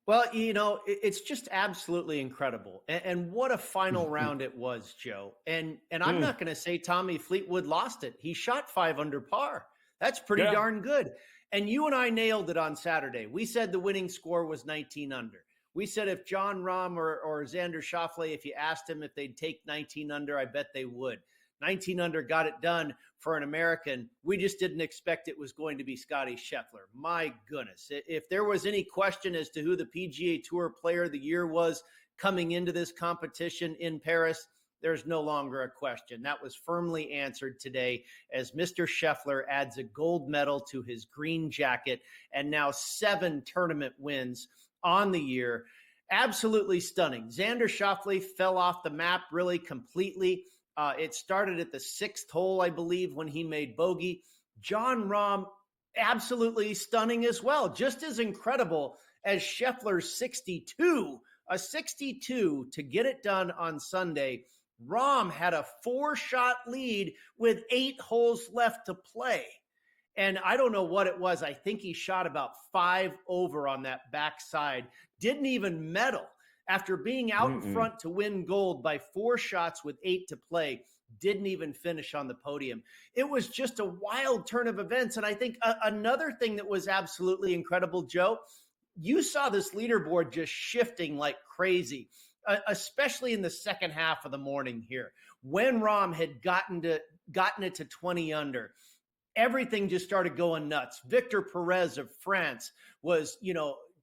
Well, it's just absolutely incredible. And what a final round it was, Joe. And I'm not going to say Tommy Fleetwood lost it. He shot 5 under par. That's pretty darn good. And you and I nailed it on Saturday. We said the winning score was 19 under. We said if John Rahm or Xander Schauffele, if you asked him if they'd take 19 under, I bet they would. 19 under got it done for an American. We just didn't expect it was going to be Scotty Scheffler. My goodness. If there was any question as to who the PGA Tour Player of the Year was coming into this competition in Paris, there's no longer a question. That was firmly answered today as Mr. Scheffler adds a gold medal to his green jacket and now 7 tournament wins on the year. Absolutely stunning. Xander Schauffele fell off the map really completely. It started at the 6th hole, I believe, when he made bogey. John Rahm, absolutely stunning as well. Just as incredible as Scheffler's 62. A 62 to get it done on Sunday. Rahm had a 4-shot lead with 8 holes left to play. And I don't know what it was. I think he shot about 5 over on that backside. Didn't even medal. After being out in front to win gold by 4 shots with 8 to play, didn't even finish on the podium. It was just a wild turn of events. And I think another thing that was absolutely incredible, Joe, you saw this leaderboard just shifting like crazy, especially in the second half of the morning here. When Rahm had gotten it to 20 under, everything just started going nuts. Victor Perez of France was,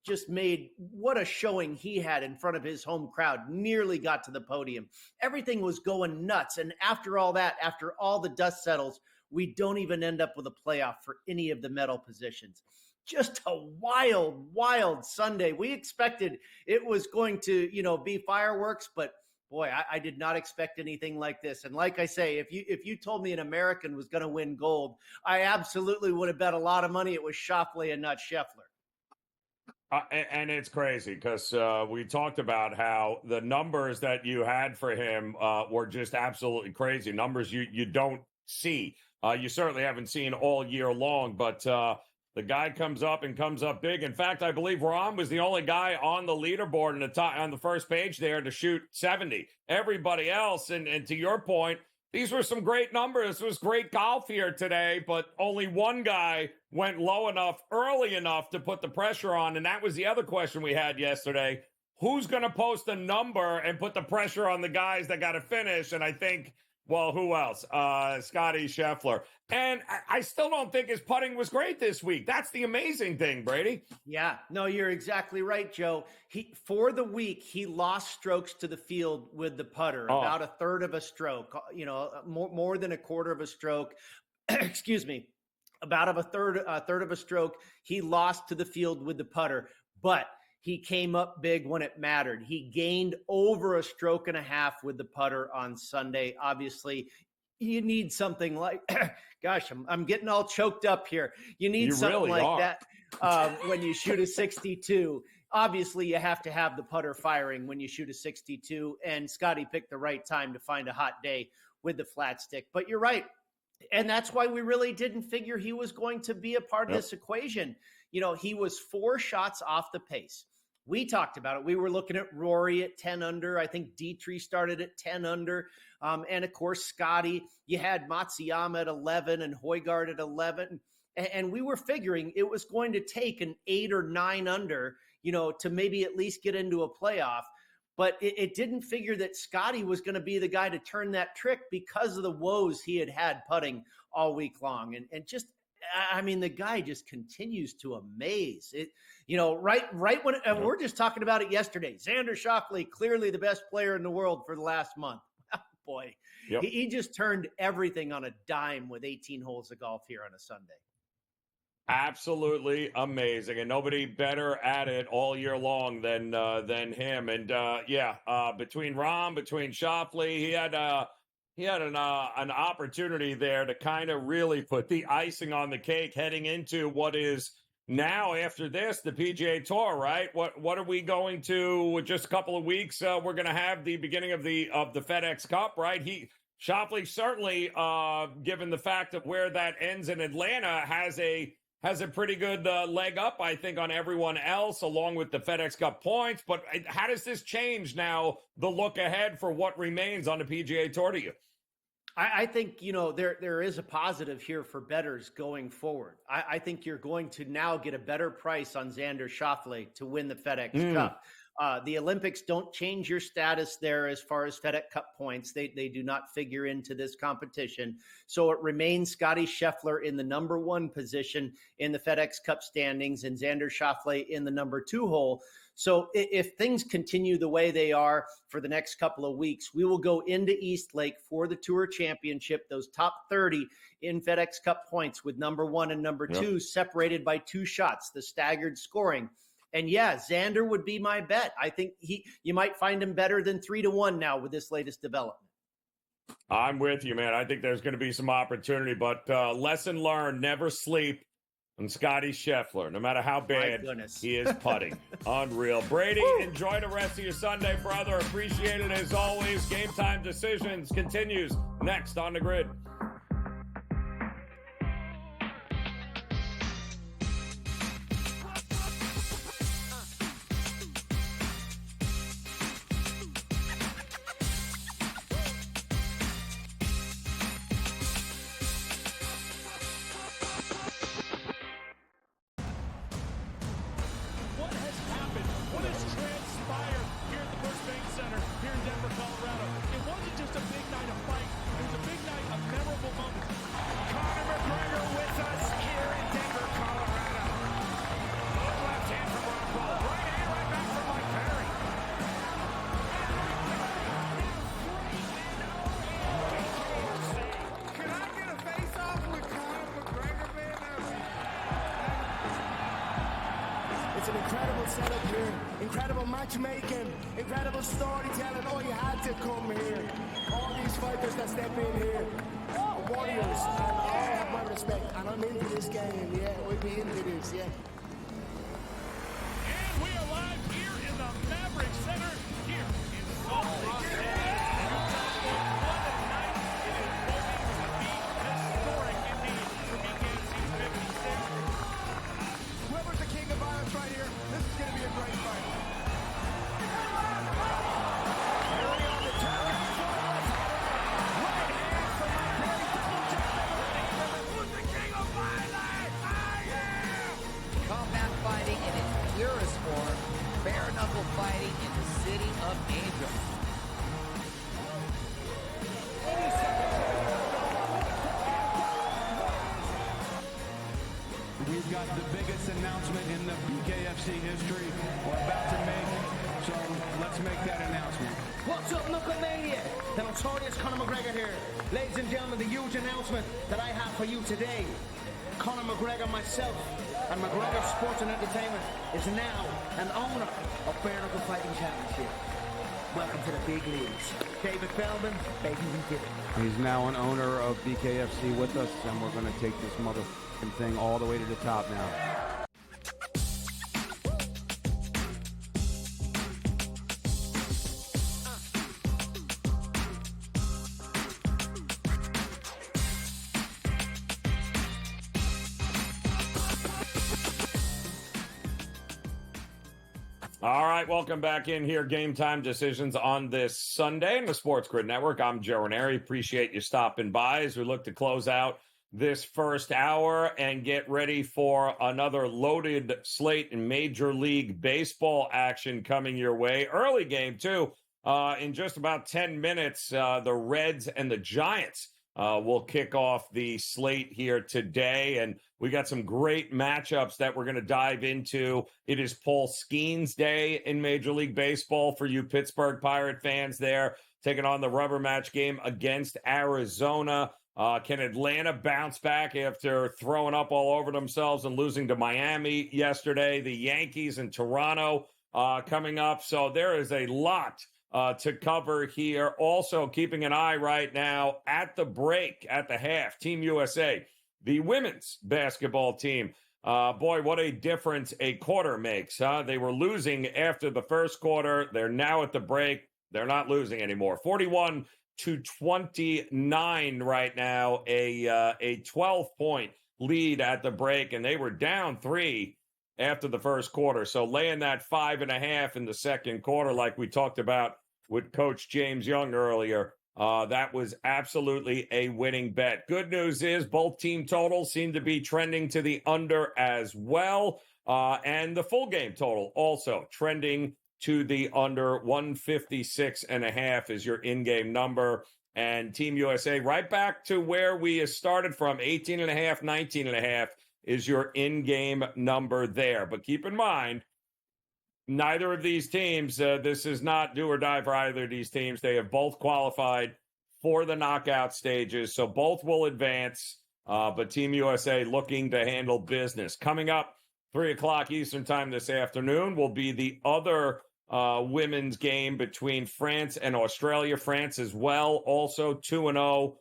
just made what a showing he had in front of his home crowd, nearly got to the podium. Everything was going nuts. And after all that, after all the dust settles, we don't even end up with a playoff for any of the medal positions. Just a wild, wild Sunday. We expected it was going to, be fireworks, but boy, I did not expect anything like this. And like I say, if you told me an American was going to win gold, I absolutely would have bet a lot of money it was Schauffele and not Scheffler. And it's crazy because we talked about how the numbers that you had for him were just absolutely crazy. Numbers you don't see. You certainly haven't seen all year long, but the guy comes up big. In fact, I believe Rahm was the only guy on the leaderboard on the first page there to shoot 70. Everybody else, and to your point, these were some great numbers. It was great golf here today, but only one guy went low enough, early enough to put the pressure on. And that was the other question we had yesterday. Who's going to post a number and put the pressure on the guys that got to finish? And I think, well, who else? Scotty Scheffler. And I still don't think his putting was great this week. That's the amazing thing, Brady. Yeah, no, you're exactly right, Joe. For the week, he lost strokes to the field with the putter, about a third of a stroke, more than a quarter of a stroke. Excuse me, about a third of a stroke. He lost to the field with the putter, but he came up big when it mattered. He gained over a stroke and a half with the putter on Sunday. Obviously, you need something like, gosh, I'm getting all choked up here. You need something really like that when you shoot a 62. Obviously, you have to have the putter firing when you shoot a 62, and Scotty picked the right time to find a hot day with the flat stick. But you're right, and that's why we really didn't figure he was going to be a part of this equation. He was 4 shots off the pace. We talked about it. We were looking at Rory at 10 under. I think Dietrich started at 10 under. And of course, Scotty, you had Matsuyama at 11 and Højgaard at 11. And we were figuring it was going to take an 8 or 9 under, to maybe at least get into a playoff. But it didn't figure that Scotty was going to be the guy to turn that trick because of the woes he had putting all week long. And just, I mean, the guy just continues to amaze it. Right when we're just talking about it yesterday, Xander Schauffele, clearly the best player in the world for the last month. Boy, yep. he just turned everything on a dime with 18 holes of golf here on a Sunday. Absolutely amazing, and nobody better at it all year long than him. And between Rahm, between Schauffele, he had an opportunity there to kind of really put the icing on the cake heading into what is now, after this, the PGA Tour, right? What are we going to, just a couple of weeks? We're going to have the beginning of the FedEx Cup, right? Schauffele certainly, given the fact of where that ends in Atlanta, has a pretty good leg up, I think, on everyone else, along with the FedEx Cup points. But how does this change now the look ahead for what remains on the PGA Tour to you? I think, there is a positive here for bettors going forward. I think you're going to now get a better price on Xander Schauffele to win the FedEx Cup. The Olympics don't change your status there as far as FedEx Cup points. They do not figure into this competition. So it remains Scotty Scheffler in the number 1 position in the FedEx Cup standings and Xander Schauffele in the number 2 hole. So if things continue the way they are for the next couple of weeks, we will go into East Lake for the Tour Championship, those top 30 in FedEx Cup points with number 1 and number 2 separated by 2 shots, the staggered scoring. And yeah, Xander would be my bet. I think you might find him better than 3-1 now with this latest development. I'm with you, man. I think there's going to be some opportunity, but lesson learned, never sleep on Scotty Scheffler, no matter how bad he is putting. Unreal. Brady, enjoy the rest of your Sunday, brother. Appreciate it as always. Game Time Decisions continues next on the Grid. It's an incredible setup here, incredible matchmaking, incredible storytelling. Oh, you had to come here. All these fighters that step in here are warriors, and all have my respect. And I'm into this game, yeah. We'll be into this, yeah. And we are live here in the Maverick Center here in Salt Lake City. What a night it is going to be. Historic indeed for BKFC 56. Whoever's the king of violence right here, this is going to be a great fight. Combat fighting in its purest form, bare knuckle fighting in the city of angels. We've got the biggest announcement in the BKFC history we're about to make, so let's make that announcement. What's up, Knucklemania? The notorious Conor McGregor here. Ladies and gentlemen, the huge announcement that I have for you today. Conor McGregor, myself, and McGregor Sports and Entertainment is now an owner of Bare Knuckle Fighting Championship. Welcome to the big leagues. David Feldman, baby, we did it. He's now an owner of BKFC with us, and we're going to take this motherfucking thing all the way to the top now. All right, welcome back in here. Game Time Decisions on this Sunday in the SportsGrid Network. I'm Joe Raineri. Appreciate you stopping by as we look to close out this first hour and get ready for another loaded slate in Major League Baseball action coming your way. Early game, too. In just about 10 minutes, the Reds and the Giants will kick off the slate here today. And we got some great matchups that we're going to dive into. It is Paul Skeens Day in Major League Baseball for you Pittsburgh Pirate fans there, taking on the rubber match game against Arizona. Can Atlanta bounce back after throwing up all over themselves and losing to Miami yesterday? The Yankees and Toronto coming up. So there is a lot to cover here. Also keeping an eye right now at the break, at the half, Team USA, the women's basketball team. Boy, what a difference a quarter makes, huh? They were losing after the first quarter. They're now at the break. They're not losing anymore. 41-29 right now, a 12-point lead at the break, and they were down 3 after the first quarter. So laying that 5.5 in the second quarter, like we talked about with Coach James Young earlier, that was absolutely a winning bet. Good news is both team totals seem to be trending to the under as well, and the full game total also trending to the under. 156.5 is your in-game number. And Team USA right back to where we started from, 18.5, 19.5 is your in-game number there. But keep in mind, neither of these teams, this is not do or die for either of these teams. They have both qualified for the knockout stages, so both will advance. But Team USA looking to handle business. Coming up, 3 o'clock Eastern time this afternoon will be the other women's game between France and Australia. France as well, also 2-0,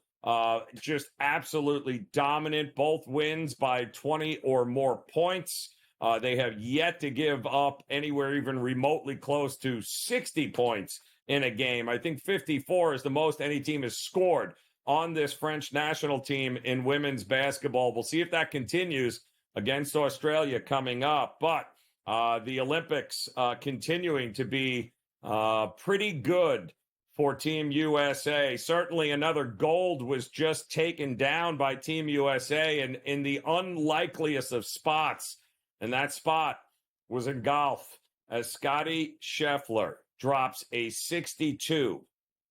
just absolutely dominant. Both wins by 20 or more points. They have yet to give up anywhere even remotely close to 60 points in a game. I think 54 is the most any team has scored on this French national team in women's basketball. We'll see if that continues against Australia coming up. But the Olympics continuing to be pretty good for Team USA. Certainly another gold was just taken down by Team USA, and in the unlikeliest of spots. And that spot was in golf, as Scottie Scheffler drops a 62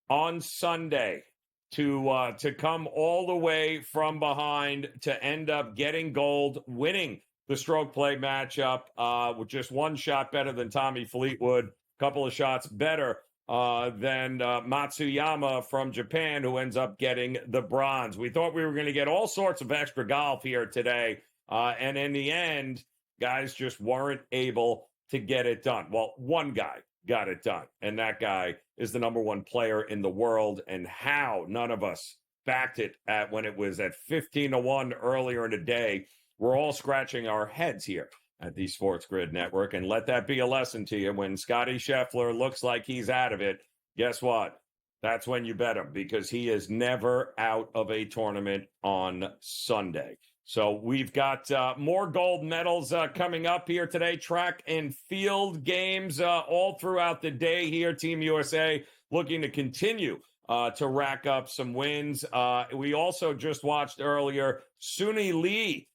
on Sunday to come all the way from behind to end up getting gold, winning the stroke play matchup with just one shot better than Tommy Fleetwood, a couple of shots better than Matsuyama from Japan, who ends up getting the bronze. We thought we were going to get all sorts of extra golf here today, and in the end, guys just weren't able to get it done. Well, one guy got it done, and that guy is the number one player in the world. And how none of us backed it at when it was at 15-1 earlier in the day. We're all scratching our heads here at the SportsGrid Network, and let that be a lesson to you. When Scottie Scheffler looks like he's out of it, guess what? That's when you bet him, because he is never out of a tournament on Sunday. So we've got more gold medals coming up here today. Track and field games all throughout the day here. Team USA looking to continue to rack up some wins. We also just watched earlier Suni Lee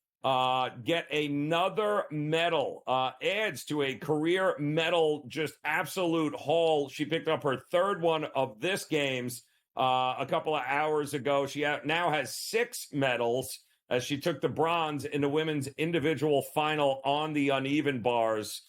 get another medal, adds to a career medal, just absolute haul. She picked up her third one of this games a couple of hours ago. She now has 6 medals, as she took the bronze in the women's individual final on the uneven bars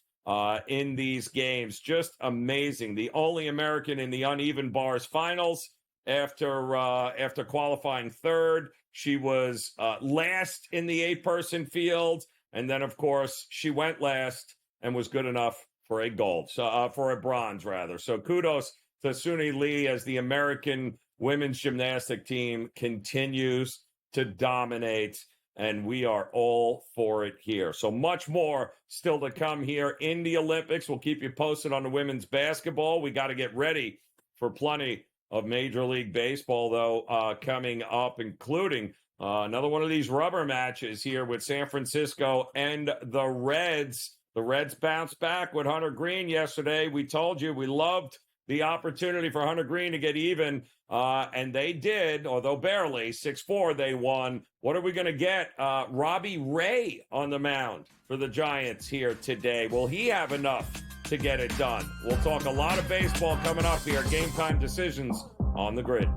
in these games. Just amazing. The only American in the uneven bars finals after qualifying third. She was last in the 8-person field, and then, of course, she went last and was good enough for a gold, for a bronze, rather. So kudos to Suni Lee as the American women's gymnastic team continues to dominate, and we are all for it here. So much more still to come here in the Olympics. We'll keep you posted on the women's basketball. We got to get ready for plenty of Major League Baseball, though, coming up, including another one of these rubber matches here with San Francisco and the Reds. The Reds bounced back with Hunter Green yesterday. We told you we loved the opportunity for Hunter Green to get even, and they did, although barely. 6-4, they won. What are we going to get? Robbie Ray on the mound for the Giants here today. Will he have enough to get it done? We'll talk a lot of baseball coming up here. Game time decisions on the Grid.